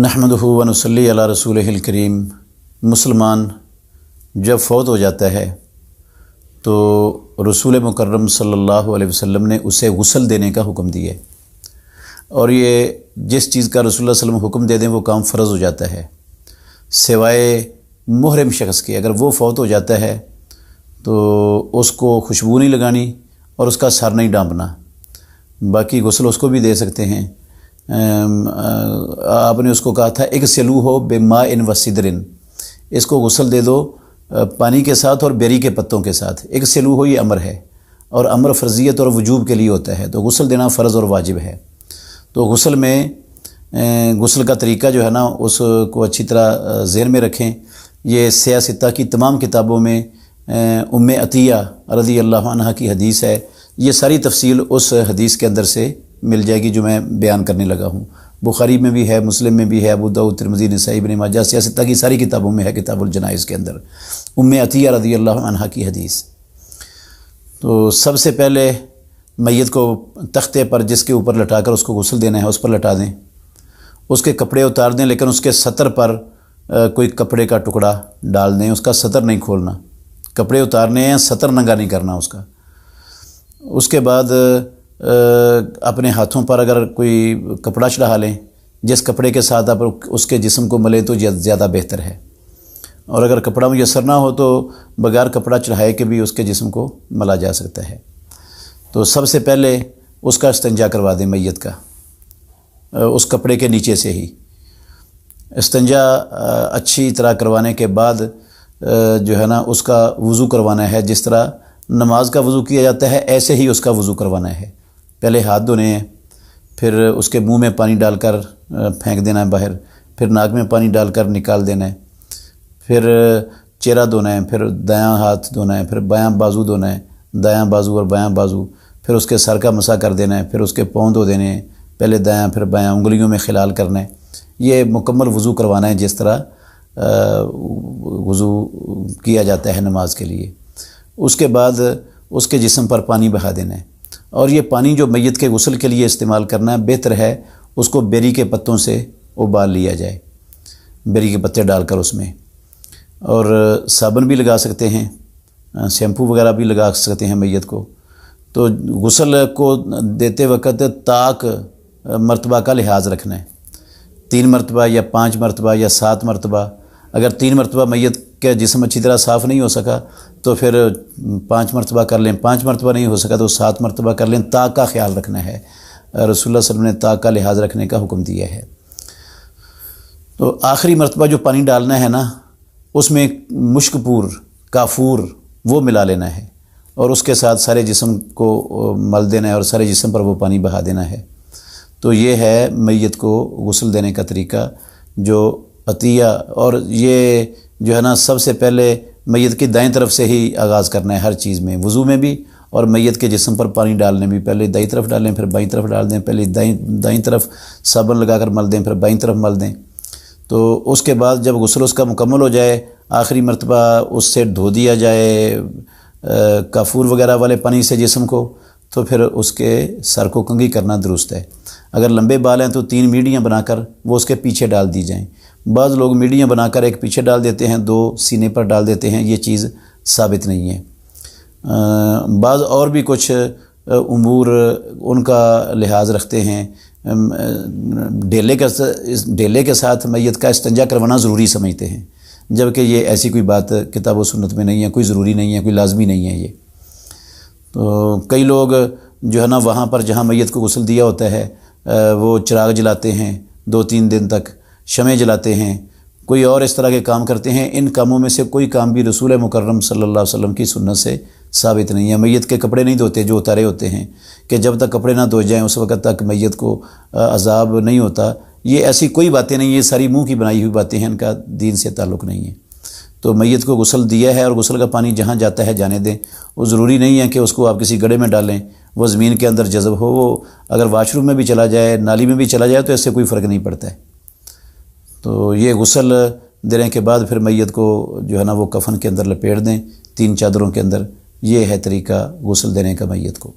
नहमदुहु व नुसल्ली अला रसूलिहिल करीम। मुसलमान जब फ़ौत हो जाता है तो रसूल मुकर्रम सल्लल्लाहु अलैहि वसल्लम ने उसे गुस्ल देने का हुक्म दिया है, और ये जिस चीज़ का रसूलुल्लाह सल्लल्लाहु अलैहि वसल्लम हुक्म दे दें वो काम फ़र्ज़ हो जाता है, सिवाय मुहरिम शख्स के। अगर वो फ़ौत हो जाता है तो उसको खुशबू नहीं लगानी और उसका सर नहीं डांपना, बाकी गुस्ल उसको भी दे सकते हैं। आपने उसको कहा था एक सलू हो बेमा इन वसिदरिन, इसको गुस्ल दे दो पानी के साथ और बेरी के पत्तों के साथ। एक सलू हो ये अमर है, और अमर फ़र्ज़ियत और वजूब के लिए होता है, तो गुस्ल देना फ़र्ज़ और वाजिब है। तो गुस्ल में गुस्ल का तरीका जो है ना उसको अच्छी तरह ज़हन में रखें। ये सियासता की तमाम किताबों में उम्मे अतिया रज़ी अल्लाह अन्हा की हदीस है, ये सारी तफसील उस हदीस के अंदर से मिल जाएगी जो मैं बयान करने लगा हूँ। बुखारी में भी है, मुस्लिम में भी है, अबू दाऊद, तिरमिज़ी, नसाई, इब्न माजा, सियासता की सारी किताबों में है, किताबुल जनाइज़ के अंदर उम्मे अतिया रज़ी अल्लाह अन्हा की हदीस। तो सबसे पहले मैयत को तख्ते पर जिसके ऊपर लटाकर उसको गुस्ल देना है उस पर लटा दें, उसके कपड़े उतार दें, लेकिन उसके सतर पर कोई कपड़े का टुकड़ा डाल दें, उसका सतर नहीं खोलना, कपड़े उतारने हैं, सतर नंगा नहीं करना उसका। उसके बाद अपने हाथों पर अगर कोई कपड़ा चढ़ा लें, जिस कपड़े के साथ आप उसके जिस्म को मलें तो ज़्यादा बेहतर है, और अगर कपड़ा मुयस्सर ना हो तो बगैर कपड़ा चढ़ाए के भी उसके जिस्म को मला जा सकता है। तो सबसे पहले उसका इस्तिंजा करवा दें मैयत का, उस कपड़े के नीचे से ही। इस्तिंजा अच्छी तरह करवाने के बाद जो है ना उसका वज़ू करवाना है। जिस तरह नमाज का वज़ू किया जाता है ऐसे ही उसका वज़ू करवाना है। पहले हाथ धोने हैं, फिर उसके मुंह में पानी डालकर फेंक देना है बाहर, फिर नाक में पानी डालकर निकाल देना है, फिर चेहरा धोना है, फिर दायां हाथ धोना है, फिर बायां बाजू धोना है, दायां बाजू और बायां बाजू, फिर उसके सर का मसा कर देना है, फिर उसके पाँव धो देने हैं, पहले दायां फिर बायां, उंगलियों में खिलाल करना है। ये मुकम्मल वज़ू करवाना है जिस तरह वज़ू किया जाता है नमाज के लिए। उसके बाद उसके जिस्म पर पानी बहा देना है, और ये पानी जो मैयत के गुस्ल के लिए इस्तेमाल करना है, बेहतर है उसको बेरी के पत्तों से उबाल लिया जाए, बेरी के पत्ते डालकर उसमें। और साबुन भी लगा सकते हैं, शैम्पू वगैरह भी लगा सकते हैं मैयत को। तो गुस्ल को देते वक्त ताक मरतबा का लिहाज रखना है, 3 मरतबा या 5 मरतबा या 7 मरतबा। अगर 3 मरतबा मैयत का जिस्म अच्छी तरह साफ़ नहीं हो सका तो फिर 5 मरतबा कर लें, 5 मरतबा नहीं हो सका तो 7 मरतबा कर लें। ताक का ख्याल रखना है, रसूलुल्लाह सल्लल्लाहु अलैहि वसल्लम ने ताक का लिहाज रखने का हुक्म दिया है। तो आखिरी मरतबा जो पानी डालना है ना उसमें मुश्कपूर, काफूर वो मिला लेना है, और उसके साथ सारे जिस्म को मल देना है और सारे जिस्म पर वो पानी बहा देना है। तो ये है मैयत को गुस्ल देने का तरीका जो अतिया। और ये जो है ना सबसे पहले मैयत की दाईं तरफ से ही आगाज़ करना है हर चीज़ में, वज़ू में भी, और मैयत के जिस्म पर पानी डालने भी पहले दाईं तरफ डालें, फिर बाईं तरफ डाल दें, पहले दाईं तरफ साबुन लगाकर मल दें, फिर बाईं तरफ मल दें। तो उसके बाद जब गुस्ल उसका मुकम्मल हो जाए, आखिरी मरतबा उससे धो दिया जाए काफूर वगैरह वाले पानी से जिस्म को, तो फिर उसके सर को कंघी करना दुरुस्त है। अगर लंबे बाल हैं तो 3 मीडियाँ बनाकर वो उसके पीछे डाल दी जाएं। बाज़ लोग मीडियाँ बनाकर एक पीछे डाल देते हैं, 2 सीने पर डाल देते हैं, ये चीज़ साबित नहीं है। बाज़ और भी कुछ उमूर उनका लिहाज रखते हैं। ढेले के साथ मैयत का इस्तिंजा करवाना ज़रूरी समझते हैं, जबकि ये ऐसी कोई बात किताब व सुन्नत में नहीं है, कोई ज़रूरी नहीं है, कोई लाजमी नहीं है ये। तो कई लोग जो है ना वहाँ पर जहाँ मैयत को गुस्ल दिया होता है वो चिराग जलाते हैं 2-3 दिन तक, शमें जलाते हैं, कोई और इस तरह के काम करते हैं। इन कामों में से कोई काम भी रसूल मुकर्रम सल्लल्लाहु अलैहि वसल्लम की सुन्नत से साबित नहीं है। मैयत के कपड़े नहीं धोते जो उतारे होते हैं, कि जब तक कपड़े ना धो जाएं उस वक़्त तक मैयत को अज़ाब नहीं होता, ये ऐसी कोई बातें नहीं, ये सारी मुँह की बनाई हुई बातें हैं, इनका दीन से ताल्लुक़ नहीं है। तो मैयत को गुस्ल दिया है और गुस्ल का पानी जहाँ जाता है जाने दें। वो ज़रूरी नहीं है कि उसको आप किसी गड्ढे में डालें, वो ज़मीन के अंदर जज़ब हो, वो अगर वाशरूम में भी चला जाए, नाली में भी चला जाए तो इससे कोई फ़र्क नहीं पड़ता है। तो ये गुस्ल देने के बाद फिर मैयत को जो है ना वो कफ़न के अंदर लपेट दें, 3 चादरों के अंदर। ये है तरीका गुस्ल देने का मैयत को।